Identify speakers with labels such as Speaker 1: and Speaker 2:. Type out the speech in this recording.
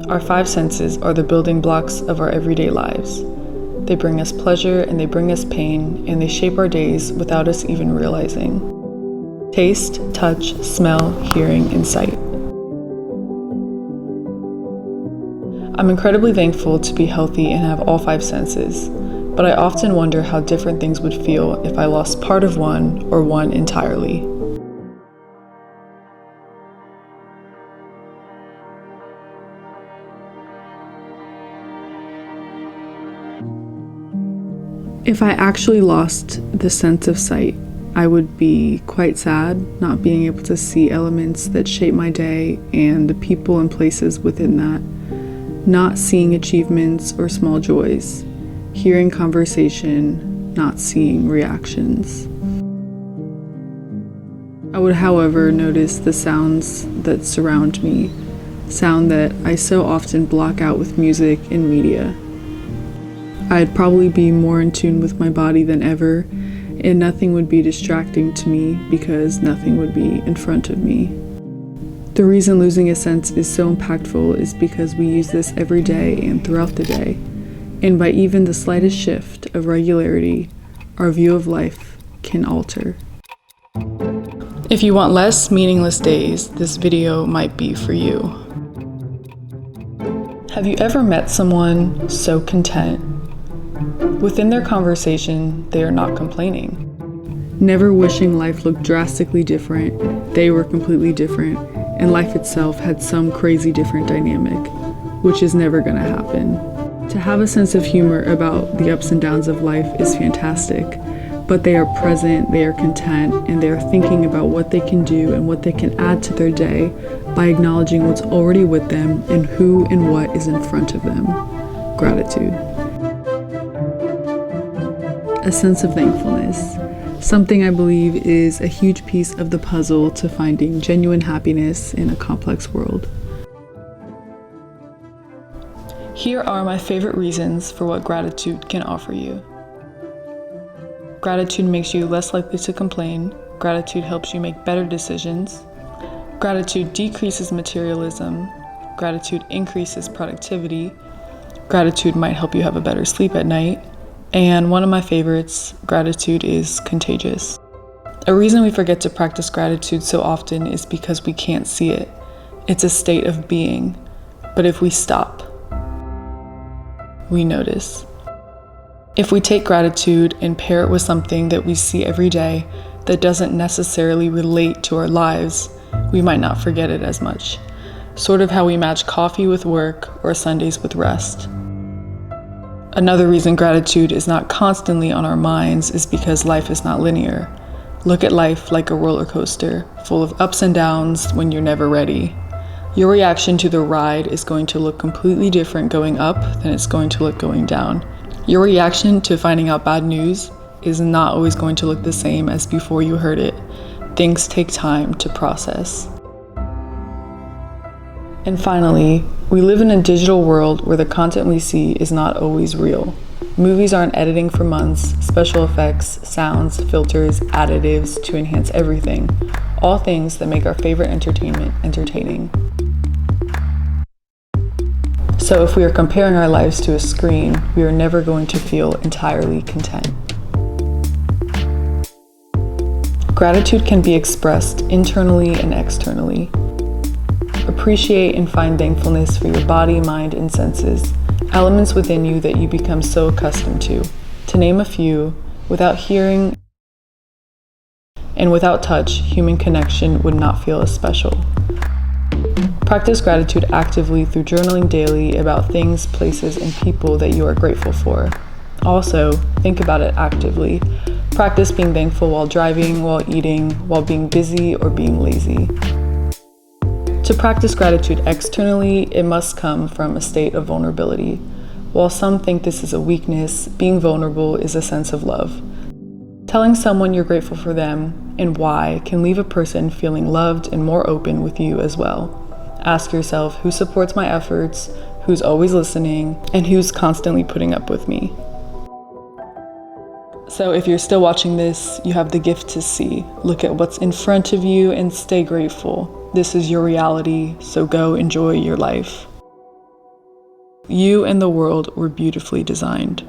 Speaker 1: Our five senses are the building blocks of our everyday lives. They bring us pleasure and they bring us pain, and they shape our days without us even realizing. Taste, touch, smell, hearing, and sight. I'm incredibly thankful to be healthy and have all five senses, but I often wonder how different things would feel if I lost part of one or one entirely. If I actually lost the sense of sight, I would be quite sad not being able to see elements that shape my day and the people and places within that, not seeing achievements or small joys, hearing conversation, not seeing reactions. I would, however, notice the sounds that surround me, sound that I so often block out with music and media. I'd probably be more in tune with my body than ever, and nothing would be distracting to me because nothing would be in front of me. The reason losing a sense is so impactful is because we use this every day and throughout the day, and by even the slightest shift of regularity, our view of life can alter. If you want less meaningless days, this video might be for you. Have you ever met someone so content? Within their conversation, they are not complaining. Never wishing life looked drastically different, they were completely different, and life itself had some crazy different dynamic, which is never gonna happen. To have a sense of humor about the ups and downs of life is fantastic, but they are present, they are content, and they are thinking about what they can do and what they can add to their day by acknowledging what's already with them and who and what is in front of them. Gratitude. A sense of thankfulness, something I believe is a huge piece of the puzzle to finding genuine happiness in a complex world. Here are my favorite reasons for what gratitude can offer you. Gratitude makes you less likely to complain. Gratitude helps you make better decisions. Gratitude decreases materialism. Gratitude increases productivity. Gratitude might help you have a better sleep at night. And one of my favorites, gratitude is contagious. A reason we forget to practice gratitude so often is because we can't see it. It's a state of being. But if we stop, we notice. If we take gratitude and pair it with something that we see every day that doesn't necessarily relate to our lives, we might not forget it as much. Sort of how we match coffee with work or Sundays with rest. Another reason gratitude is not constantly on our minds is because life is not linear. Look at life like a roller coaster, full of ups and downs when you're never ready. Your reaction to the ride is going to look completely different going up than it's going to look going down. Your reaction to finding out bad news is not always going to look the same as before you heard it. Things take time to process. And finally, we live in a digital world where the content we see is not always real. Movies aren't editing for months, special effects, sounds, filters, additives to enhance everything. All things that make our favorite entertainment entertaining. So if we are comparing our lives to a screen, we are never going to feel entirely content. Gratitude can be expressed internally and externally. Appreciate and find thankfulness for your body, mind, and senses, elements within you that you become so accustomed to. To name a few, without hearing and without touch, human connection would not feel as special. Practice gratitude actively through journaling daily about things, places, and people that you are grateful for. Also, think about it actively. Practice being thankful while driving, while eating, while being busy, or being lazy. To practice gratitude externally, it must come from a state of vulnerability. While some think this is a weakness, being vulnerable is a sense of love. Telling someone you're grateful for them and why can leave a person feeling loved and more open with you as well. Ask yourself who supports my efforts, who's always listening, and who's constantly putting up with me. So if you're still watching this, you have the gift to see. Look at what's in front of you and stay grateful. This is your reality, so go enjoy your life. You and the world were beautifully designed.